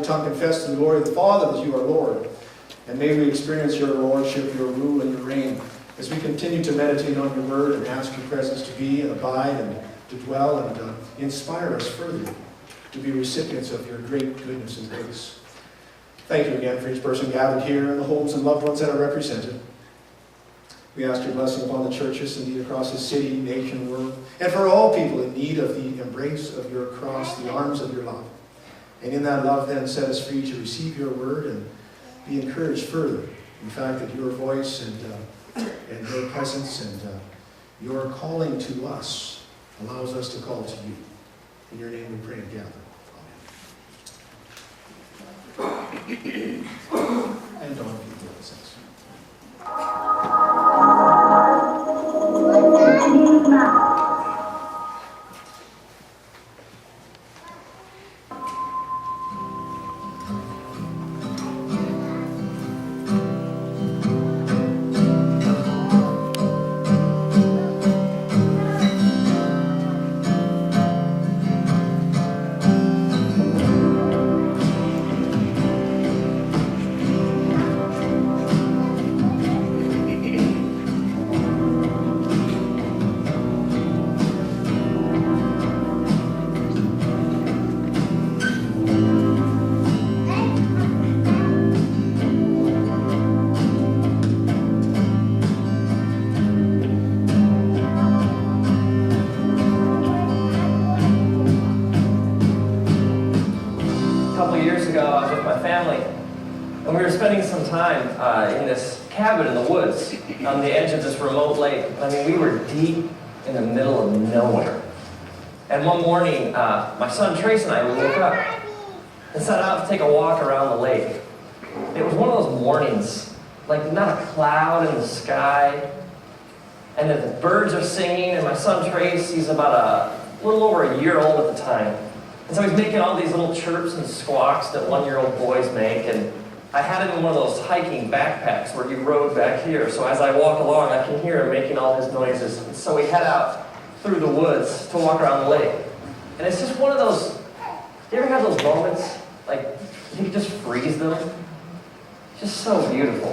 tongue confess to the glory of the Father that you are Lord. And may we experience your lordship, your rule, and your reign as we continue to meditate on your word and ask your presence to be and abide and to dwell and inspire us further to be recipients of your great goodness and grace. Thank you again for each person gathered here and the homes and loved ones that are represented. We ask your blessing upon the churches, indeed across the city, nation, world, and for all people in need of the embrace of your cross, the arms of your love. And in that love then set us free to receive your word and be encouraged further in the fact that your voice and your presence and your calling to us allows us to call to you. In your name we pray and gather. Amen. And on people it says. In this cabin in the woods on the edge of this remote lake. I mean, we were deep in the middle of nowhere. And one morning, my son Trace and I, we woke up and set out to take a walk around the lake. It was one of those mornings, like not a cloud in the sky, and then the birds are singing, and my son Trace, he's about a little over a year old at the time. And so he's making all these little chirps and squawks that one-year-old boys make, and I had him in one of those hiking backpacks where you rode back here, so as I walk along, I can hear him making all his noises. And so we head out through the woods to walk around the lake. And it's just one of those, you ever have those moments, like, you just freeze them? It's just so beautiful.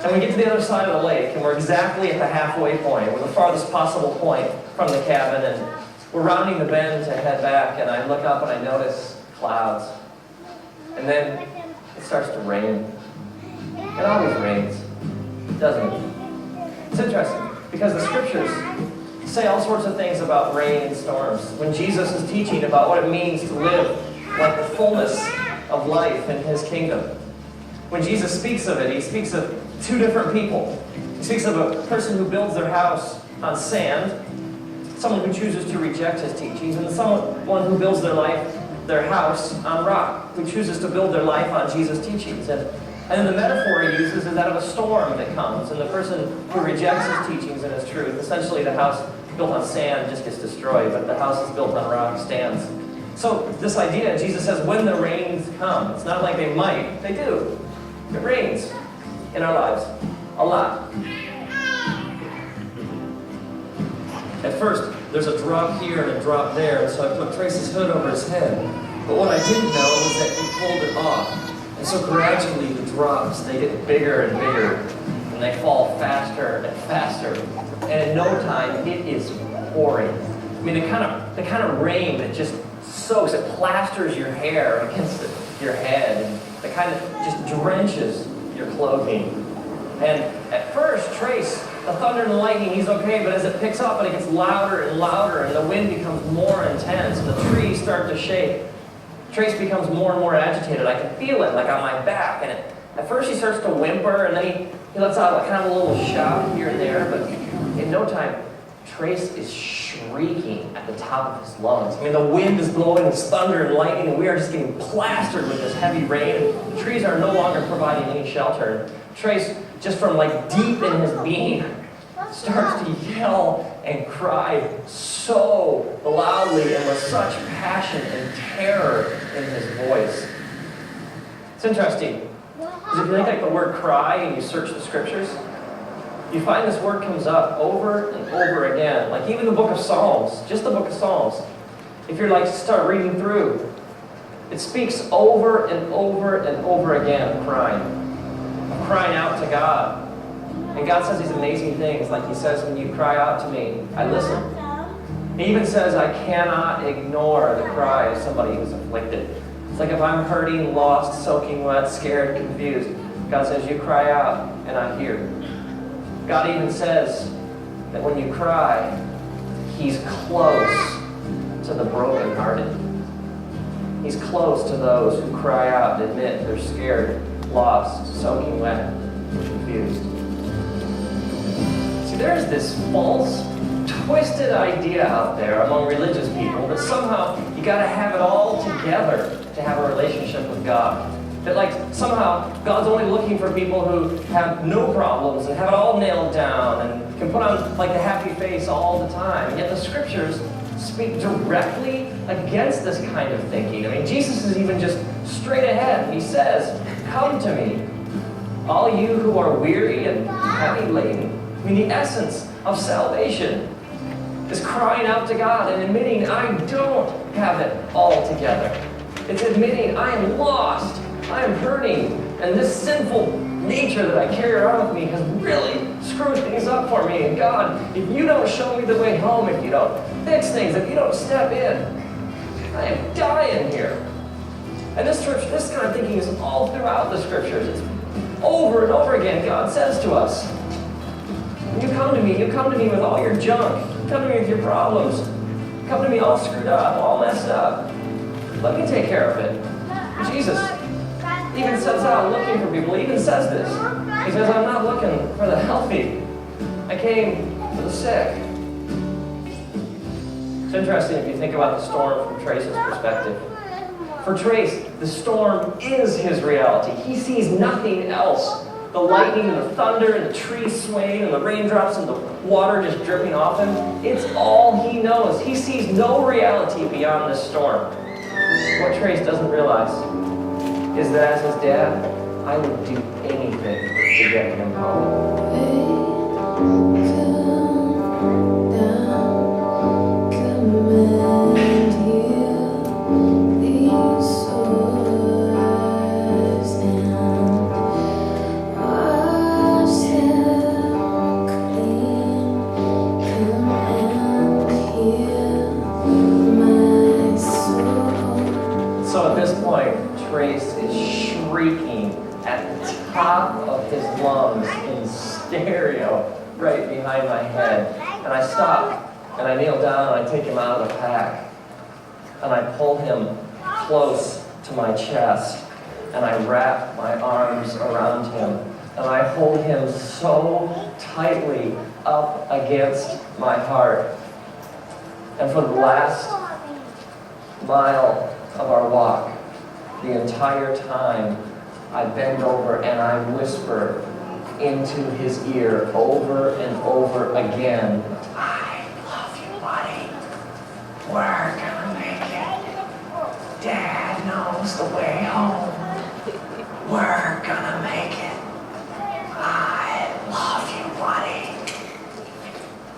And we get to the other side of the lake, and we're exactly at the halfway point. We're the farthest possible point from the cabin, and we're rounding the bend to head back, and I look up and I notice clouds. And then it starts to rain. It always rains, doesn't it? It's interesting, because the scriptures say all sorts of things about rain and storms. When Jesus is teaching about what it means to live like the fullness of life in his kingdom, when Jesus speaks of it, he speaks of two different people. He speaks of a person who builds their house on sand, someone who chooses to reject his teachings, and someone who builds their house on rock, who chooses to build their life on Jesus' teachings. And then the metaphor he uses is that of a storm that comes, and the person who rejects his teachings and his truth, essentially the house built on sand just gets destroyed, but the house is built on rock stands. So this idea, Jesus says, when the rains come, it's not like they might, they do. It rains in our lives, a lot. At first, there's a drop here and a drop there, and so I put Trace's hood over his head. But what I didn't know was that he pulled it off. And so gradually the drops, they get bigger and bigger, and they fall faster and faster. And in no time, it is pouring. I mean, the kind of rain that just soaks, it plasters your hair against your head, and the kind of just drenches your clothing. And at first, Trace, the thunder and the lightning, he's okay, but as it picks up and it gets louder and louder and the wind becomes more intense and the trees start to shake, Trace becomes more and more agitated. I can feel it, like on my back. And at first he starts to whimper, and then he lets out like kind of a little shout here and there, but in no time, Trace is shrieking at the top of his lungs. I mean, the wind is blowing, it's thunder and lightning, and we are just getting plastered with this heavy rain. The trees are no longer providing any shelter. Trace, just from like deep in his being, starts to yell and cry so loudly and with such passion and terror in his voice. It's interesting, because if you look at the word cry and you search the scriptures, you find this word comes up over and over again. Like even the book of Psalms, just the book of Psalms. If you're like to start reading through, It speaks over and over and over again of crying out to God. And God says these amazing things, like he says, when you cry out to me, I listen. He even says, I cannot ignore the cry of somebody who's afflicted. It's like if I'm hurting, lost, soaking wet, scared, confused, God says, you cry out, and I hear. God even says that when you cry, he's close to the brokenhearted. He's close to those who cry out and admit they're scared, lost, soaking wet, and confused. See, there's this false, twisted idea out there among religious people that somehow you got to have it all together to have a relationship with God. That like somehow God's only looking for people who have no problems and have it all nailed down and can put on like the happy face all the time. And yet the scriptures speak directly against this kind of thinking. I mean, Jesus is even just straight ahead. He says, come to me, all you who are weary and heavy laden. I mean, the essence of salvation is crying out to God and admitting I don't have it all together. It's admitting I am lost, I am hurting, and this sinful nature that I carry around with me has really screwed things up for me. And God, if you don't show me the way home, if you don't fix things, if you don't step in, I am dying here. And this kind of thinking is all throughout the scriptures. It's over and over again. God says to us, you come to me with all your junk. You come to me with your problems. You come to me all screwed up, all messed up. Let me take care of it. Jesus even sets out looking for people. He even says this. He says, I'm not looking for the healthy. I came for the sick. It's interesting if you think about the storm from Trace's perspective. For Trace, the storm is his reality. He sees nothing else. The lightning and the thunder and the trees swaying and the raindrops and the water just dripping off him. It's all he knows. He sees no reality beyond this storm. What Trace doesn't realize is that as his dad, I would do anything to get him home. So at this point, Trace is shrieking at the top of his lungs in stereo right behind my head. And I stop and I kneel down and I take him out of the pack. And I pull him close to my chest. And I wrap my arms around him. And I hold him so tightly up against my heart. And for the last mile of our walk, the entire time, I bend over and I whisper into his ear over and over again, I love you, buddy. We're gonna make it. Dad knows the way home. We're gonna make it. I love you, buddy.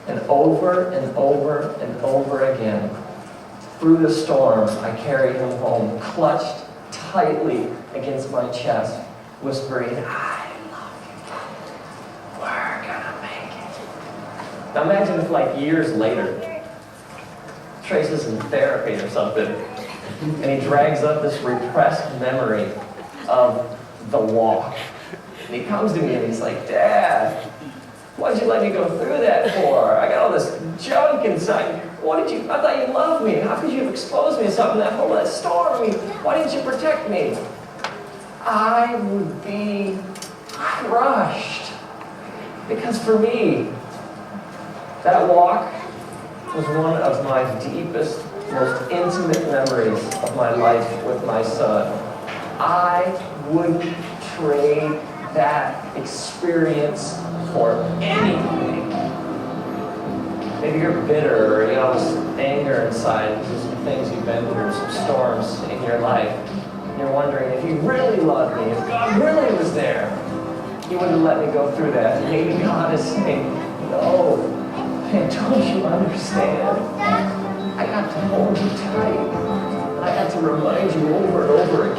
And over and over and over again, through the storm, I carried him home, clutched tightly against my chest, whispering, I love you. We're gonna make it. Now imagine if like years later, Trace is in therapy or something, and he drags up this repressed memory of the walk. And he comes to me and he's like, Dad, why'd you let me go through that for? I got all this junk inside. I thought you loved me. How could you have exposed me to something that whole that storm? I mean, why didn't you protect me? I would be crushed. Because for me, that walk was one of my deepest, most intimate memories of my life with my son. I wouldn't trade that experience for anything. Maybe you're bitter or you have this anger inside because of some things you've been through, some storms in your life. And you're wondering if you really loved me, if God really was there, He wouldn't let me go through that. Maybe God is saying, no, man, don't you understand? I got to hold you tight. And I had to remind you over and over again